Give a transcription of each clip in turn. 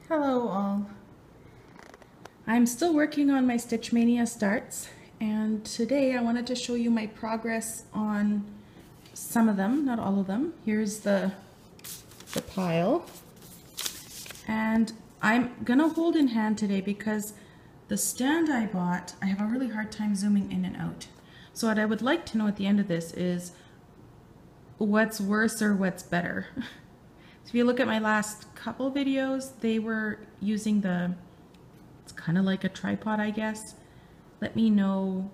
Hello all. I'm still working on my Stitch Mania starts, and today I wanted to show you my progress on some of them, not all of them. Here's the pile, and I'm gonna hold in hand today because the stand I bought, I have a really hard time zooming in and out. So what I would like to know at the end of this is what's worse or what's better. So if you look at my last couple videos, they were using it's kind of like a tripod, I guess. Let me know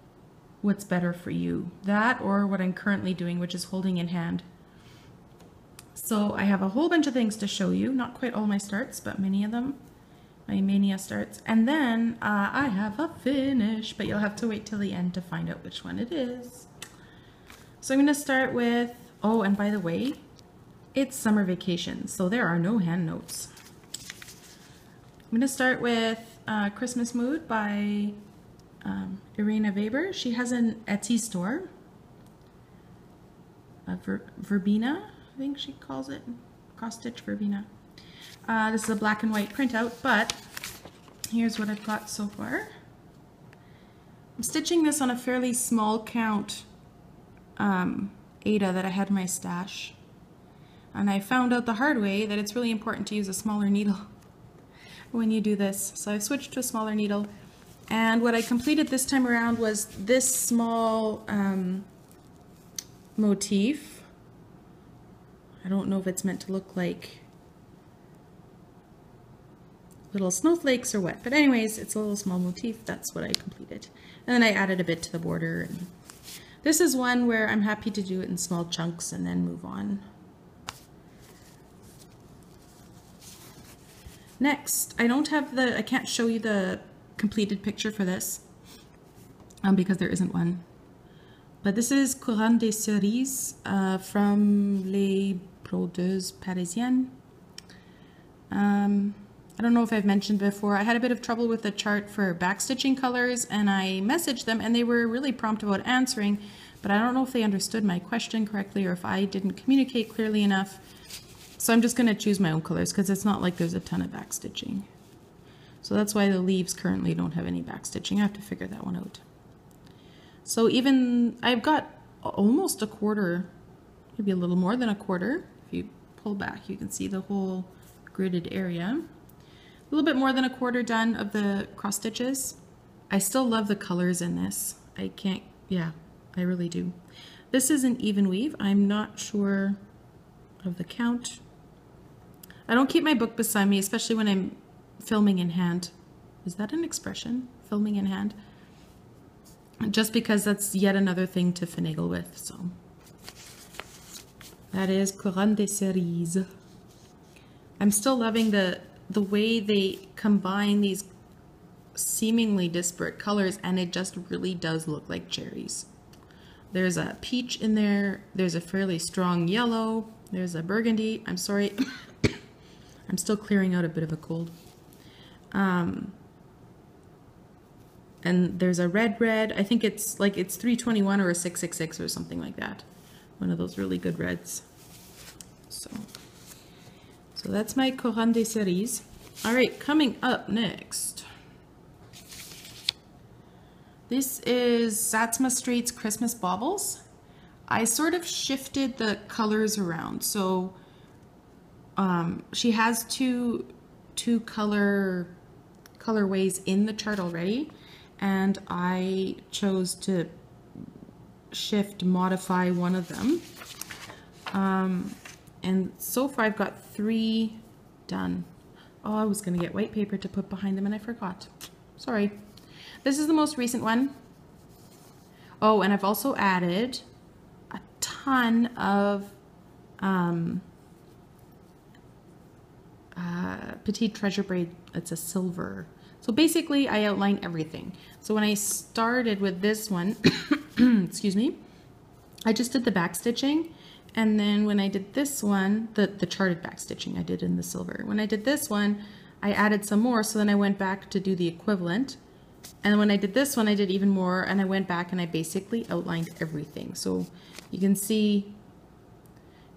what's better for you. That or what I'm currently doing, which is holding in hand. So I have a whole bunch of things to show you. Not quite all my starts, but many of them. My Mania starts. And then I have a finish, but you'll have to wait till the end to find out which one it is. So I'm going to start with, oh, and by the way, it's summer vacation, so there are no hand notes. I'm going to start with Christmas Mood by Irina Veber. She has an Etsy store. Verbena, I think she calls it. Cross Stitch Verbena. This is a black and white printout, but here's what I've got so far. I'm stitching this on a fairly small count Aida that I had in my stash. And I found out the hard way that it's really important to use a smaller needle when you do this. So I've switched to a smaller needle. And what I completed this time around was this small motif. I don't know if it's meant to look like little snowflakes or what. But anyways, it's a little small motif. That's what I completed. And then I added a bit to the border. And this is one where I'm happy to do it in small chunks and then move on. Next, I can't show you the completed picture for this because there isn't one. But this is Couronne de Cerises from Les Brodeuses parisiennes. I don't know if I've mentioned before, I had a bit of trouble with the chart for backstitching colors, and I messaged them and they were really prompt about answering, but I don't know if they understood my question correctly or if I didn't communicate clearly enough. So I'm just going to choose my own colors because it's not like there's a ton of backstitching. So that's why the leaves currently don't have any backstitching. I have to figure that one out. So I've got almost a quarter, maybe a little more than a quarter. If you pull back, you can see the whole gridded area. A little bit more than a quarter done of the cross stitches. I still love the colors in this. I really do. This is an even weave. I'm not sure of the count. I don't keep my book beside me, especially when I'm filming in hand. Is that an expression? Filming in hand? Just because that's yet another thing to finagle with, so. That is Couronne de Cerises. I'm still loving the way they combine these seemingly disparate colors, and it just really does look like cherries. There's a peach in there, there's a fairly strong yellow, there's a burgundy. I'm sorry, I'm still clearing out a bit of a cold. And there's a red. I think it's 321 or a 666 or something like that. One of those really good reds. So that's my Couronne de Cerises. All right, coming up next. This is Satsuma Street's Christmas Baubles. I sort of shifted the colors around. So she has two colorways in the chart already, and I chose to modify one of them. And so far I've got 3 done. Oh, I was gonna get white paper to put behind them and I forgot. Sorry. This is the most recent one. Oh, and I've also added a ton of Petite Treasure braid. It's a silver. So basically I outline everything. So when I started with this one, excuse me, I just did the back stitching, and then when I did this one, the charted back stitching I did in the silver. When I did this one, I added some more, so then I went back to do the equivalent. And when I did this one, I did even more, and I went back and I basically outlined everything. So you can see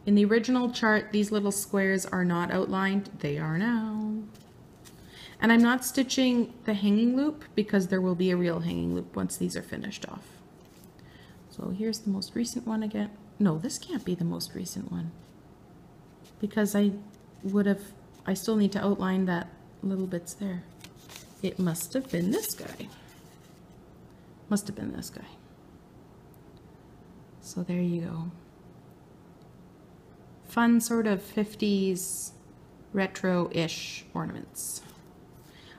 in the original chart, these little squares are not outlined. They are now. And I'm not stitching the hanging loop because there will be a real hanging loop once these are finished off. So here's the most recent one again. No, this can't be the most recent one because I still need to outline that little bits there. It must have been this guy. Must have been this guy. So there you go. Fun sort of 50s retro-ish ornaments.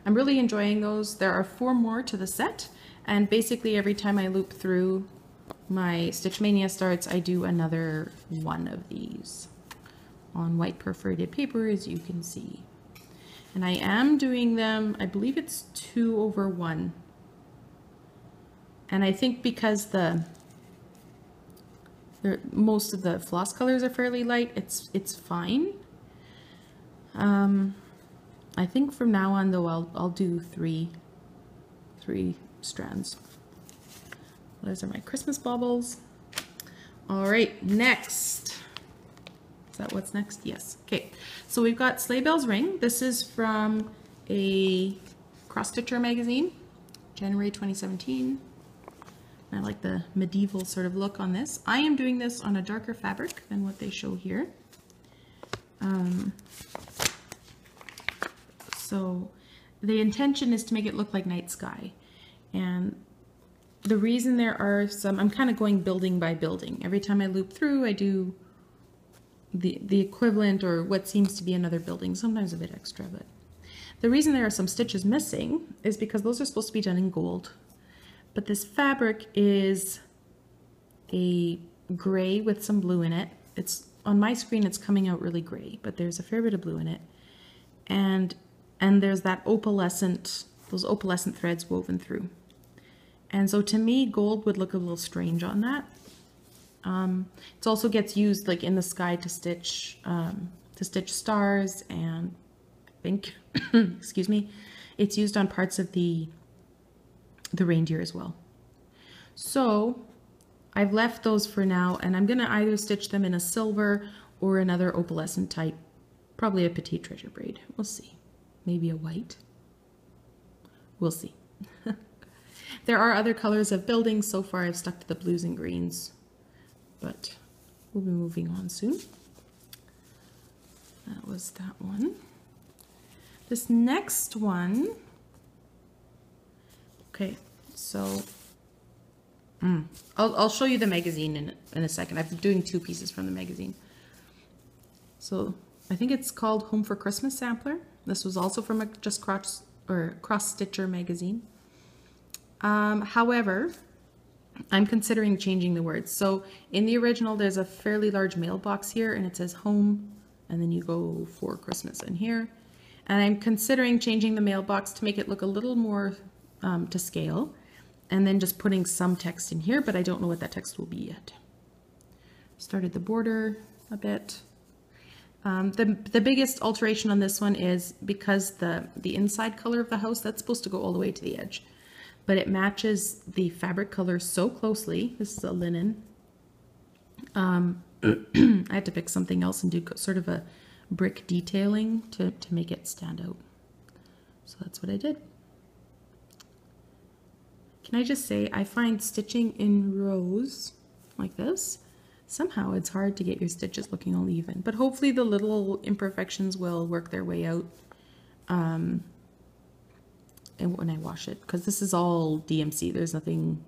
I'm really enjoying those. There are 4 more to the set, and basically every time I loop through my Stitch Mania starts, I do another one of these on white perforated paper, as you can see. And I am doing them, I believe it's 2/1. And I think because most of the floss colors are fairly light, it's fine. I think from now on though, I'll do three strands. Those are my Christmas baubles. All right, next. Is that what's next? Yes. Okay, so we've got Sleigh Bells Ring. This is from a Cross Stitcher Magazine, January 2017. I like the medieval sort of look on this. I am doing this on a darker fabric than what they show here. So the intention is to make it look like night sky. And the reason there are some, I'm kind of going building by building. Every time I loop through, I do the equivalent or what seems to be another building, sometimes a bit extra. But the reason there are some stitches missing is because those are supposed to be done in gold. But this fabric is a gray with some blue in it. It's on my screen, it's coming out really gray, but there's a fair bit of blue in it. And there's that opalescent, those opalescent threads woven through. And so to me, gold would look a little strange on that. It also gets used like in the sky to stitch stars, and I think, excuse me, it's used on parts of the reindeer as well. So I've left those for now, and I'm gonna either stitch them in a silver or another opalescent type, probably a petite treasure braid. We'll see. Maybe a white. We'll see. There are other colors of buildings. So far I've stuck to the blues and greens, but we'll be moving on soon. That was that one. This next one, okay, so I'll show you the magazine in a second. I'm doing 2 pieces from the magazine. So I think it's called Home for Christmas Sampler. This was also from a Cross Stitcher Magazine. However, I'm considering changing the words. So in the original, there's a fairly large mailbox here, and it says home, and then you go for Christmas in here. And I'm considering changing the mailbox to make it look a little more to scale, and then just putting some text in here, but I don't know what that text will be yet. Started the border a bit. The biggest alteration on this one is because the inside color of the house, that's supposed to go all the way to the edge, but it matches the fabric color so closely. This is a linen. I had to pick something else and do sort of a brick detailing to make it stand out. So that's what I did. Can I just say, I find stitching in rows like this, somehow it's hard to get your stitches looking all even, but hopefully the little imperfections will work their way out and when I wash it, because this is all DMC. There's nothing,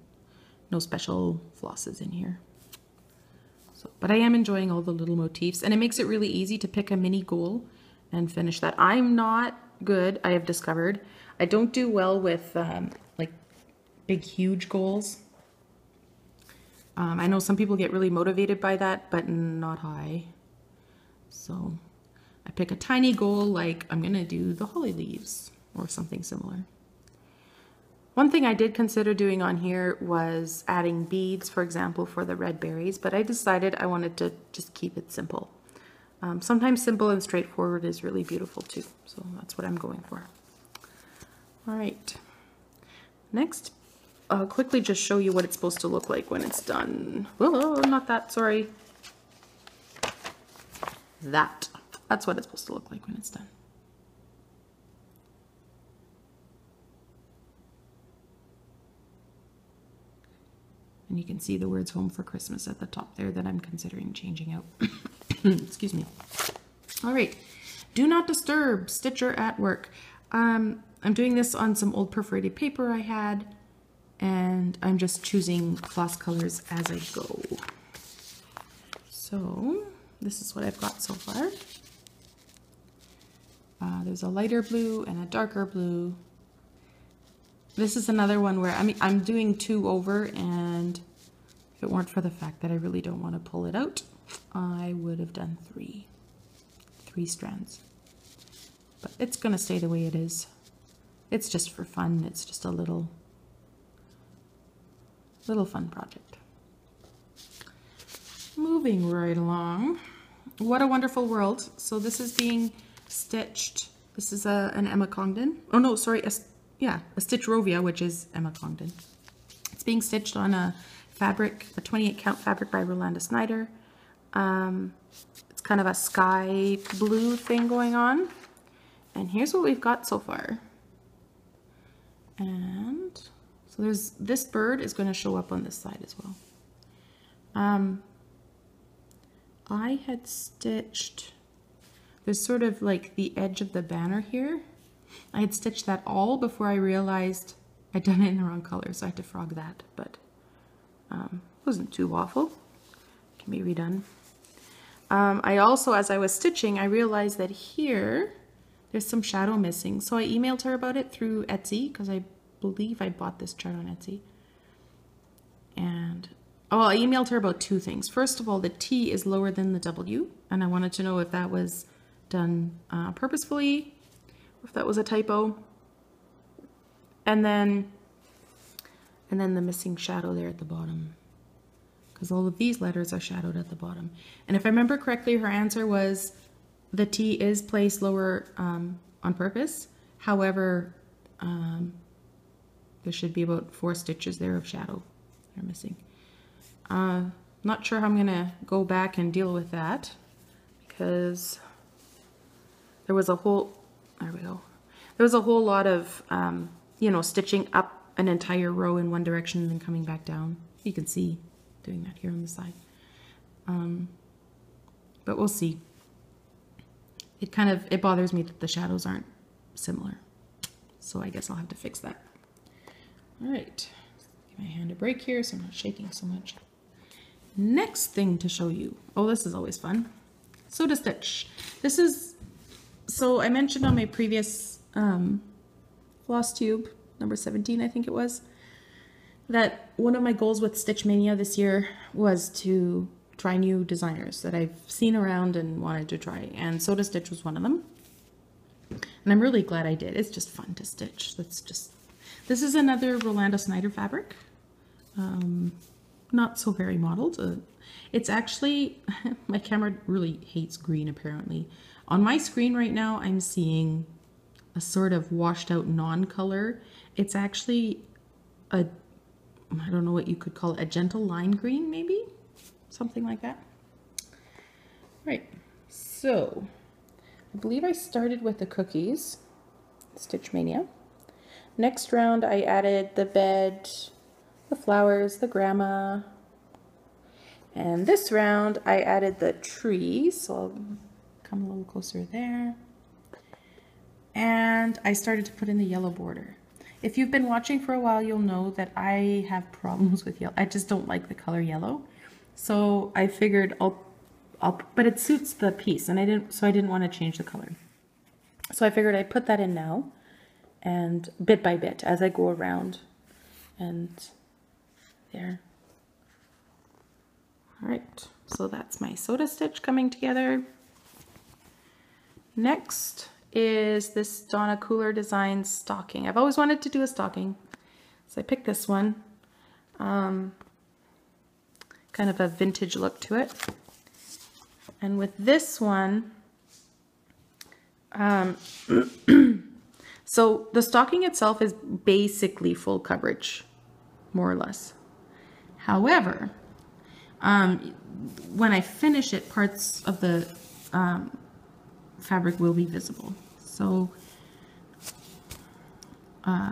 no special flosses in here. So, but I am enjoying all the little motifs, and it makes it really easy to pick a mini goal and finish that. I'm not good, I have discovered. I don't do well with like big, huge goals. I know some people get really motivated by that, but not I. So I pick a tiny goal, like I'm gonna do the holly leaves or something similar. One thing I did consider doing on here was adding beads, for example, for the red berries, but I decided I wanted to just keep it simple. Sometimes simple and straightforward is really beautiful too, so that's what I'm going for. All right, next, I'll quickly just show you what it's supposed to look like when it's done. Whoa, not that, sorry. That's what it's supposed to look like when it's done. And you can see the words Home for Christmas at the top there that I'm considering changing out. Excuse me. All right. Do not disturb, Stitcher at work. I'm doing this on some old perforated paper I had, and I'm just choosing floss colors as I go. So this is what I've got so far. There's a lighter blue and a darker blue. This is another one where I'm doing 2 over, and if it weren't for the fact that I really don't want to pull it out, I would have done 3 strands. But it's gonna stay the way it is. It's just for fun. It's just a little fun project. Moving right along. What a Wonderful World. So this is being stitched. This is an Emma Congdon. Oh no, sorry, a Stitch Rovia, which is Emma Congdon. It's being stitched on a fabric, a 28 count fabric by Rolanda Snyder. It's kind of a sky blue thing going on. And here's what we've got so far. And so there's, this bird is going to show up on this side as well. I had stitched, there's sort of like the edge of the banner here. I had stitched that all before I realized I'd done it in the wrong color, so I had to frog that, but wasn't too awful. Can be redone. I also, as I was stitching, I realized that here there's some shadow missing, so I emailed her about it through Etsy, because I believe I bought this chart on Etsy. And I emailed her about 2 things. First of all, the T is lower than the W, and I wanted to know if that was done purposefully, or if that was a typo. And then the missing shadow there at the bottom, because all of these letters are shadowed at the bottom. And if I remember correctly, her answer was the T is placed lower on purpose. However, there should be about 4 stitches there of shadow they're missing. Not sure how I'm gonna go back and deal with that, because there was a whole, there we go. There was a whole lot of, you know, stitching up an entire row in one direction and then coming back down. You can see doing that here on the side. But we'll see. It bothers me that the shadows aren't similar. So I guess I'll have to fix that. All right, give my hand a break here so I'm not shaking so much. Next thing to show you. Oh, this is always fun. Sew to stitch. This is, so I mentioned on my previous Flosstube, number 17, I think it was, that one of my goals with Stitch Mania this year was to try new designers that I've seen around and wanted to try, and Sew to Stitch was one of them. And I'm really glad I did. It's just fun to stitch. This is another Rolanda Snyder fabric. Not so very modeled. It's actually, my camera really hates green apparently. On my screen right now, I'm seeing a sort of washed out non-color. It's actually I don't know what you could call it, a gentle lime green maybe? Something like that. Right, so I believe I started with the cookies, Stitch Mania. Next round I added the bed, the flowers, the grandma, and this round I added the tree, so I'll come a little closer there. And I started to put in the yellow border. If you've been watching for a while, you'll know that I have problems with yellow. I just don't like the color yellow. So I figured but it suits the piece, and I didn't want to change the color. So I figured I'd put that in now, and bit by bit as I go around, and there. All right, so that's my Sew to Stitch coming together. Next is this Donna Cooler Designs stocking. I've always wanted to do a stocking, so I picked this one. Kind of a vintage look to it. And with this one, so the stocking itself is basically full coverage, more or less. However, when I finish it, parts of the fabric will be visible. So,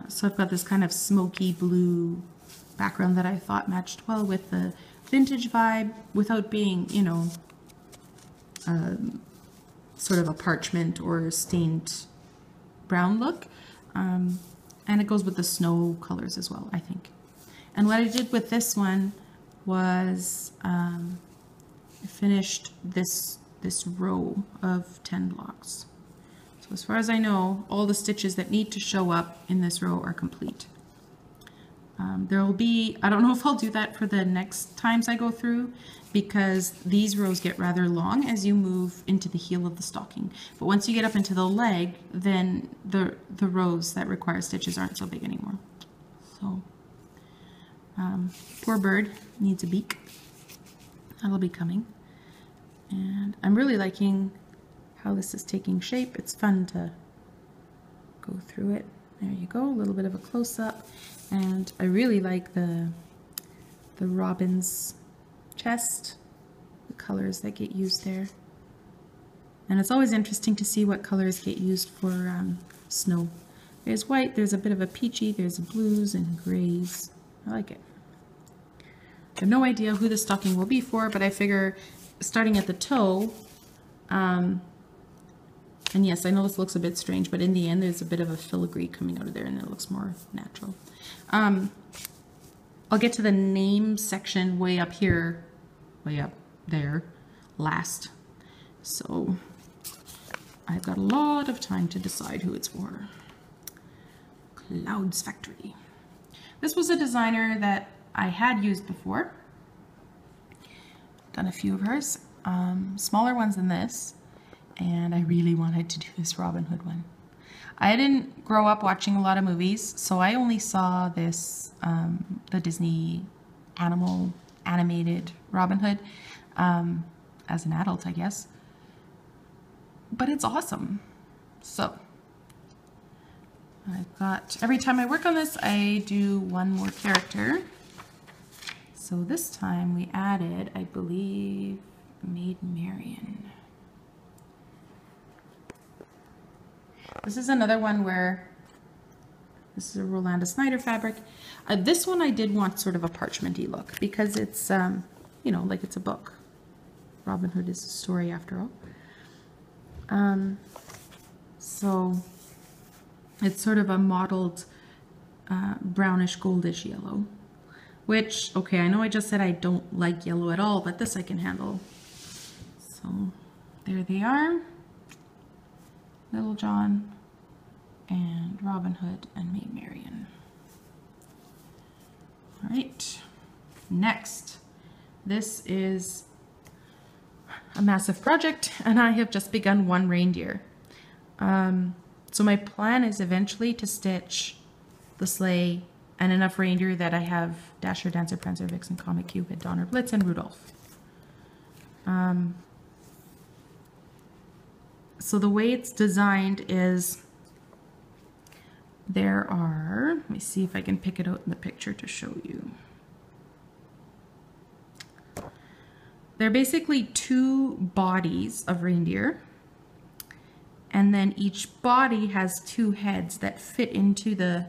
so I've got this kind of smoky blue background that I thought matched well with the vintage vibe without being, you know, sort of a parchment or stained brown look. And it goes with the snow colors as well, I think. And what I did with this one was I finished this row of 10 blocks. So as far as I know, all the stitches that need to show up in this row are complete. There will be, I don't know if I'll do that for the next times I go through, because these rows get rather long as you move into the heel of the stocking. But once you get up into the leg, then the rows that require stitches aren't so big anymore. So poor bird needs a beak. That'll be coming. And I'm really liking how this is taking shape. It's fun to go through it. There you go, a little bit of a close-up. And I really like the robin's chest, the colors that get used there. And it's always interesting to see what colors get used for snow. There's white, there's a bit of a peachy, there's blues and grays. I like it. I have no idea who the stocking will be for, but I figure starting at the toe, and yes, I know this looks a bit strange, but in the end there's a bit of a filigree coming out of there and it looks more natural. I'll get to the name section way up here, way up there, last. So I've got a lot of time to decide who it's for. Clouds Factory. This was a designer that I had used before. Done a few of hers, smaller ones than this, and I really wanted to do this Robin Hood one. I didn't grow up watching a lot of movies, so I only saw this, the Disney animated Robin Hood, as an adult, I guess. But it's awesome. So I've got, every time I work on this, I do one more character. So this time we added, I believe, Maid Marian. This is another one where, this is a Rolanda Snyder fabric. This one I did want sort of a parchmenty look because it's, you know, like it's a book. Robin Hood is a story after all. So it's sort of a mottled brownish goldish yellow, which, okay, I know I just said I don't like yellow at all, but this I can handle. So there they are. Little John and Robin Hood and Maid Marian. All right, next, this is a massive project and I have just begun one reindeer. So my plan is eventually to stitch the sleigh and enough reindeer that I have Dasher, Dancer, Prancer, Vixen, Comet, Cupid, Donner, Blitz, and Rudolph. So the way it's designed is there are, let me see if I can pick it out in the picture to show you. They're basically two bodies of reindeer, and then each body has two heads that fit into the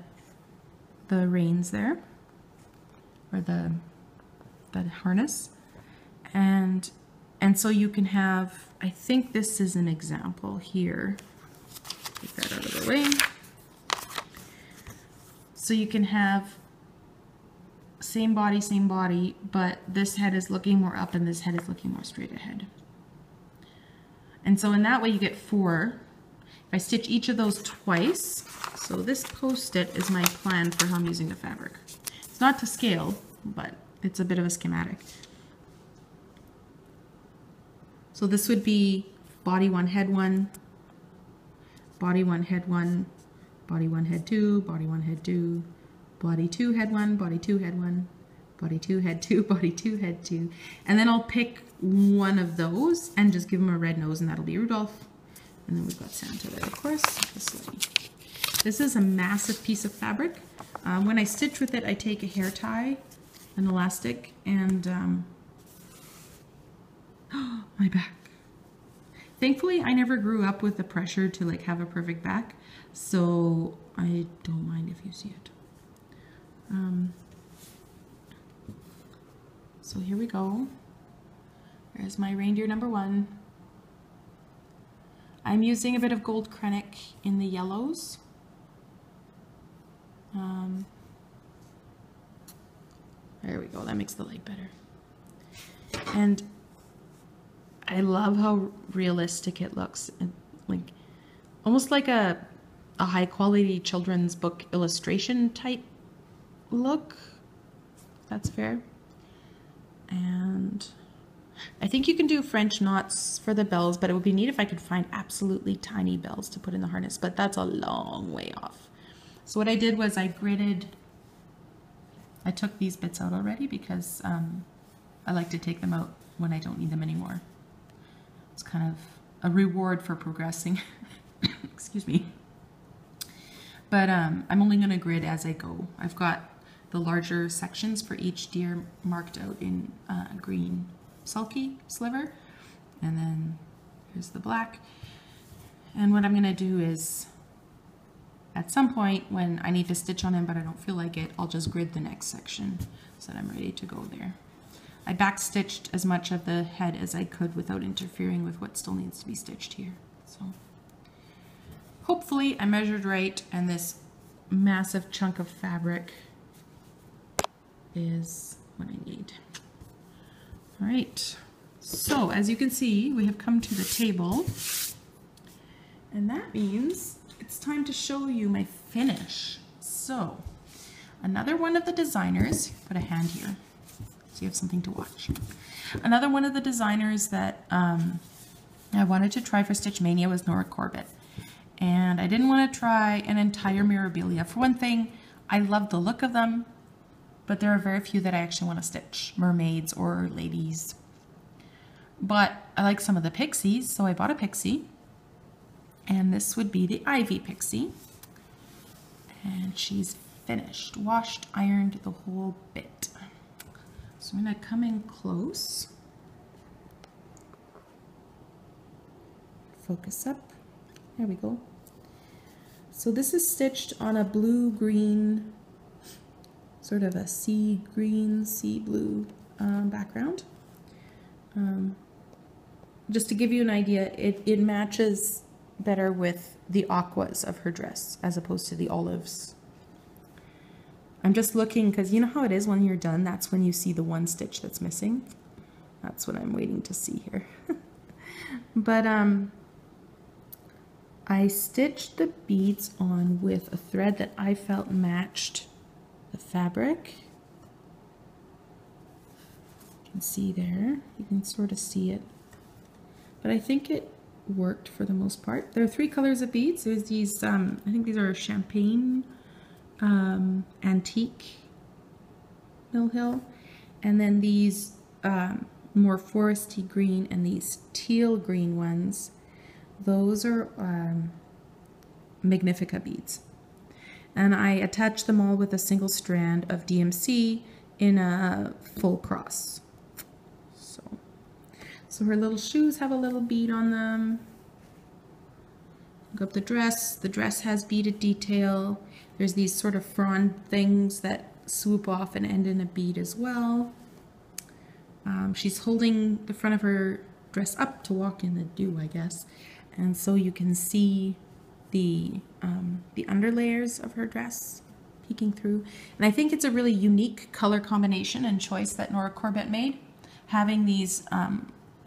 reins there, or the harness, and so you can have, I think this is an example here. Take that out of the way. So you can have same body, but this head is looking more up and this head is looking more straight ahead. And so in that way you get four. If I stitch each of those twice, so this post-it is my plan for how I'm using the fabric. It's not to scale, but it's a bit of a schematic. So this would be body one, head one, body one, head one, body one, head two, body one, head two, body two, head one, body two, head one, body two, head two, body two, head two. And then I'll pick one of those and just give him a red nose, and that'll be Rudolph. And then we've got Santa there, of course, the sleigh. This is a massive piece of fabric. When I stitch with it, I take a hair tie, an elastic, and my back. Thankfully, I never grew up with the pressure to like have a perfect back, so I don't mind if you see it. So here we go. There's my reindeer number 1. I'm using a bit of gold krennic in the yellows. There we go, that makes the light better. And I love how realistic it looks. Like almost like a high quality children's book illustration type look. That's fair. And I think you can do French knots for the bells, but it would be neat if I could find absolutely tiny bells to put in the harness, but that's a long way off. So what I did was I took these bits out already because I like to take them out when I don't need them anymore. It's kind of a reward for progressing. Excuse me. But I'm only going to grid as I go. I've got the larger sections for each deer marked out in green sulky sliver, and then here's the black. And what I'm going to do is, at some point when I need to stitch on him but I don't feel like it, I'll just grid the next section so that I'm ready to go there. I backstitched as much of the head as I could without interfering with what still needs to be stitched here. So hopefully I measured right, and this massive chunk of fabric is what I need. All right, so as you can see, we have come to the table, and that means it's time to show you my finish. So another one of the designers, put a hand here so you have something to watch. Another one of the designers that I wanted to try for Stitch Mania was Nora Corbett. And I didn't want to try an entire Mirabilia. For one thing, I love the look of them, but there are very few that I actually want to stitch, mermaids or ladies. But I like some of the pixies, so I bought a pixie. And this would be the Ivy pixie. And she's finished, washed, ironed, the whole bit. So I'm going to come in close. Focus up. There we go. So this is stitched on a blue-green, sort of a sea green, sea blue background. Just to give you an idea, it matches better with the aquas of her dress as opposed to the olives. I'm just looking because you know how it is when you're done, that's when you see the one stitch that's missing. That's what I'm waiting to see here. But I stitched the beads on with a thread that I felt matched the fabric. You can see there, you can sort of see it. But I think it worked for the most part. There are 3 colors of beads. There's these, I think these are champagne antique Mill Hill, and then these more foresty green and these teal green ones. Those are Magnifica beads, and I attached them all with a single strand of DMC in a full cross. So her little shoes have a little bead on them. Look up the dress. The dress has beaded detail. There's these sort of frond things that swoop off and end in a bead as well. She's holding the front of her dress up to walk in the dew, I guess. And so you can see the underlayers of her dress peeking through. And I think it's a really unique color combination and choice that Nora Corbett made, having these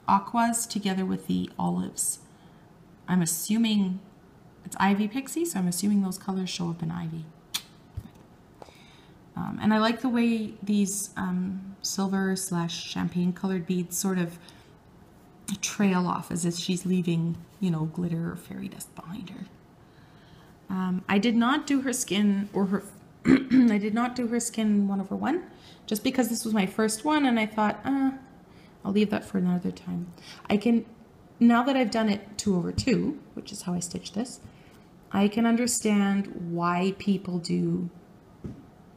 aquas together with the olives. I'm assuming it's Ivy Pixie, so I'm assuming those colors show up in Ivy. And I like the way these silver / champagne colored beads sort of trail off as if she's leaving, you know, glitter or fairy dust behind her. I did not do her skin or her I did not do her skin 1/1 just because this was my first one, and I thought I'll leave that for another time. I can, now that I've done it 2/2, which is how I stitch this, I can understand why people do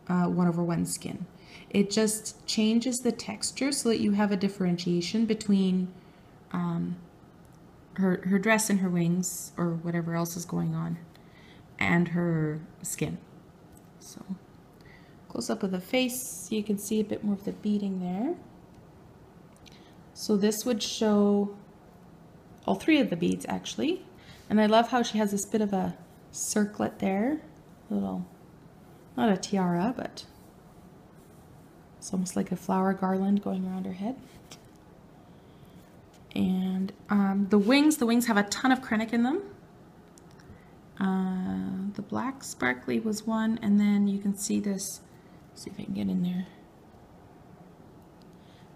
1/1 skin. It just changes the texture so that you have a differentiation between her dress and her wings or whatever else is going on and her skin. So close up of the face, so you can see a bit more of the beading there. So this would show all three of the beads actually. And I love how she has this bit of a circlet there. Little, not a tiara, but it's almost like a flower garland going around her head. And the wings have a ton of krennic in them. The black sparkly was one, and then you can see this, see if I can get in there.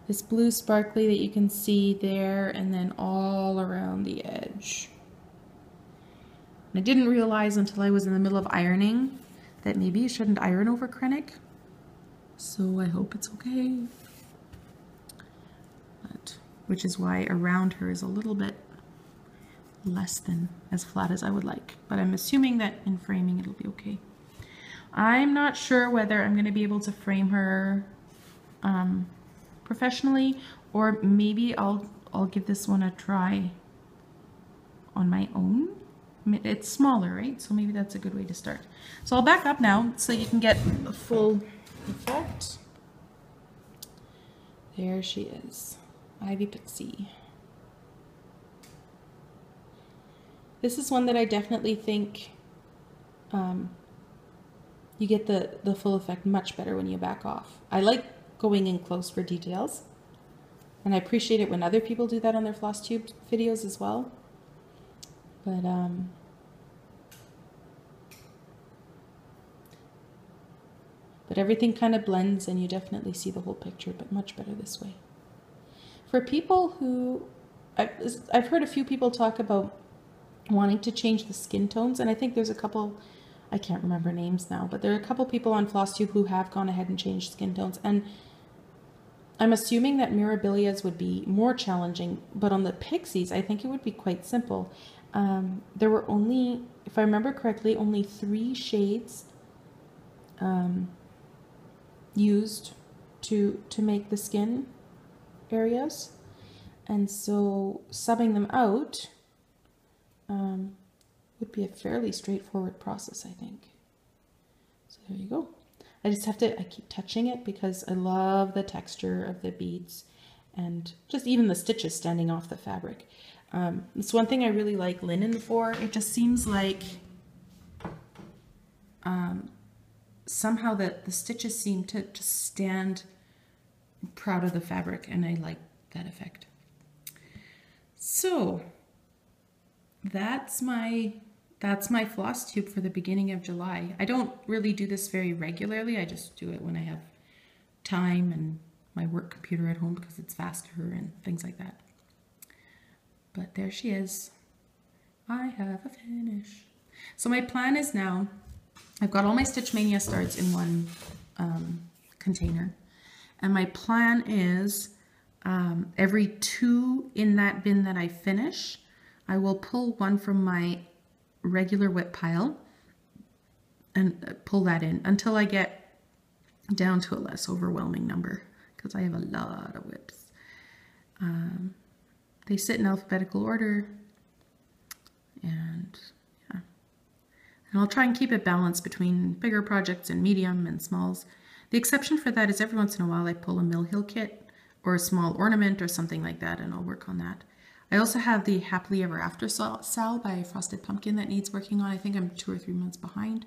This blue sparkly that you can see there, and then all around the edge. And I didn't realize until I was in the middle of ironing that maybe you shouldn't iron over krennic. So I hope it's okay. But, which is why around her is a little bit less than as flat as I would like. But I'm assuming that in framing it'll be okay. I'm not sure whether I'm going to be able to frame her professionally, or maybe I'll give this one a try on my own. I mean, it's smaller, right? So maybe that's a good way to start. So I'll back up now so you can get a full effect. There she is, Ivy Pixie. This is one that I definitely think you get the full effect much better when you back off. I like going in close for details, and I appreciate it when other people do that on their Flosstube videos as well. But everything kind of blends and you definitely see the whole picture, but much better this way. For people who, I've heard a few people talk about wanting to change the skin tones, and I think there's a couple, I can't remember names now, but there are a couple people on Flosstube who have gone ahead and changed skin tones, and I'm assuming that Mirabilia's would be more challenging, but on the Pixies, I think it would be quite simple. There were only, if I remember correctly, only 3 shades used to make the skin areas, and so subbing them out would be a fairly straightforward process, I think. So there you go. I just have to, I keep touching it because I love the texture of the beads and just even the stitches standing off the fabric. It's one thing I really like linen for. It just seems like somehow the stitches seem to just stand proud of the fabric, and I like that effect. So that's my Flosstube for the beginning of July. I don't really do this very regularly. I just do it when I have time and my work computer at home because it's faster and things like that. But there she is. I have a finish. So my plan is now, I've got all my Stitch Mania starts in one container. And my plan is every 2 in that bin that I finish, I will pull one from my regular whip pile and pull that in until I get down to a less overwhelming number, because I have a lot of whips. They sit in alphabetical order, and yeah. And I'll try and keep it balanced between bigger projects and medium and smalls. The exception for that is every once in a while I pull a Mill Hill kit or a small ornament or something like that, and I'll work on that. I also have the Happily Ever After Sal by Frosted Pumpkin that needs working on. I think I'm 2 or 3 months behind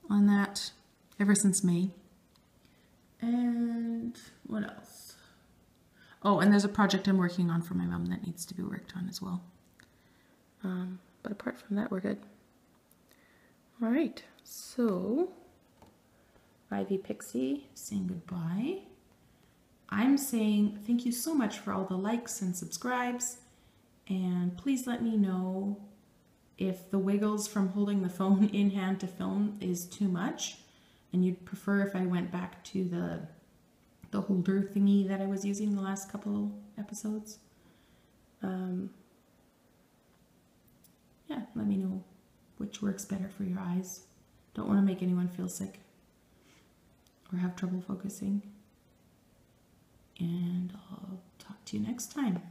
on that ever since May. And what else? Oh, and there's a project I'm working on for my mom that needs to be worked on as well. But apart from that, we're good. All right, so Ivy Pixie saying goodbye. I'm saying thank you so much for all the likes and subscribes, and please let me know if the wiggles from holding the phone in hand to film is too much and you'd prefer if I went back to the holder thingy that I was using the last couple episodes. Yeah, let me know which works better for your eyes. Don't want to make anyone feel sick or have trouble focusing. And I'll talk to you next time.